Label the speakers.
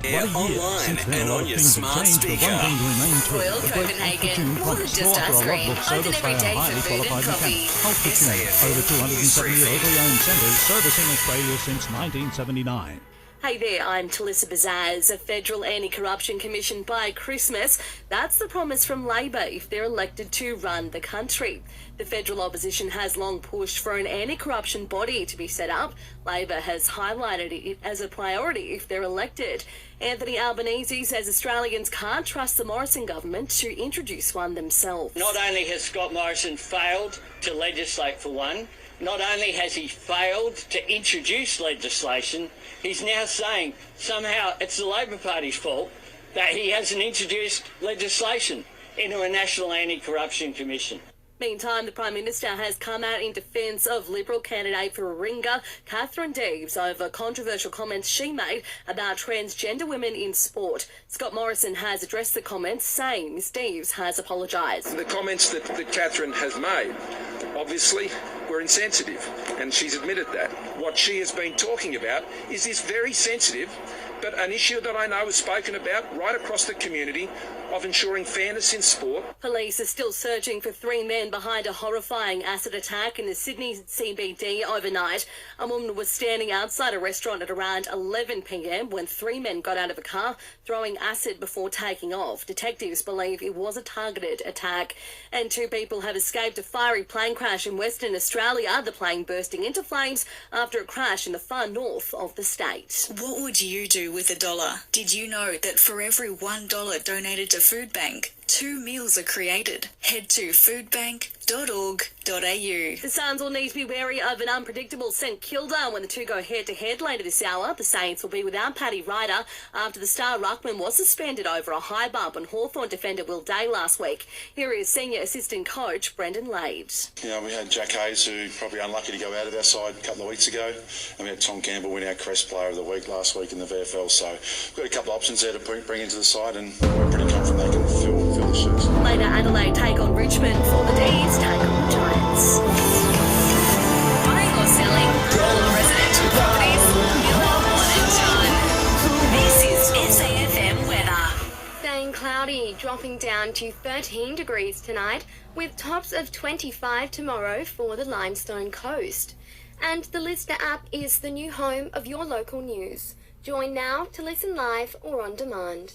Speaker 1: Online and on your smart speaker.
Speaker 2: Royal Copenhagen, more than just ice cream. Open every day for food and coffee.
Speaker 1: SAFM.
Speaker 3: Over 270 locally owned centres servicing Australia since 1979.
Speaker 4: Hey there, I'm Talissa Bazaz. A federal anti-corruption commission by Christmas. That's the promise from Labor if they're elected to run the country. The federal opposition has long pushed for an anti-corruption body to be set up. Labor has highlighted it as a priority if they're elected. Anthony Albanese says Australians can't trust the Morrison government to introduce one themselves.
Speaker 5: Not only has Scott Morrison failed to legislate for one, not only has he failed to introduce legislation, he's now saying somehow it's the Labor Party's fault that he hasn't introduced legislation into a national anti-corruption commission.
Speaker 4: Meantime, the Prime Minister has come out in defence of Liberal candidate for Warringah, Catherine Deves, over controversial comments she made about transgender women in sport. Scott Morrison has addressed the comments, saying Ms Deves has apologised.
Speaker 6: The comments that Catherine has made, obviously, were insensitive, and she's admitted that. What she has been talking about is this very sensitive, but an issue that I know is spoken about right across the community of ensuring fairness in sport.
Speaker 4: Police are still searching for three men behind a horrifying acid attack in the Sydney CBD overnight. A woman was standing outside a restaurant at around 11 p.m. when three men got out of a car, throwing acid before taking off. Detectives believe it was a targeted attack. And two people have escaped a fiery plane crash in Western Australia, the plane bursting into flames after a crash in the far north of the state.
Speaker 2: What would you do with $1? Did you know that for every $1 donated to Food Bank, 2 meals are created? Head to foodbank.org.au.
Speaker 4: The Suns will need to be wary of an unpredictable St Kilda when the two go head-to-head later this hour. The Saints will be without Paddy Ryder after the star ruckman was suspended over a high bump on Hawthorn defender Will Day last week. Here is senior assistant coach Brendan Lade.
Speaker 7: You know, we had Jack Hayes, who probably unlucky to go out of our side a couple of weeks ago, and we had Tom Campbell win our Crest Player of the Week last week in the VFL. So we've got a couple of options there to bring into the side, and we're pretty confident they can fill the shoes.
Speaker 4: Later, Adelaide take on Richmond for the D's take on the Giants. Buying or selling, all residential properties, Miller, One and John. This is SAFM weather.
Speaker 8: Staying cloudy, dropping down to 13 degrees tonight, with tops of 25 tomorrow for the Limestone Coast. And the Listener app is the new home of your local news. Join now to listen live or on demand.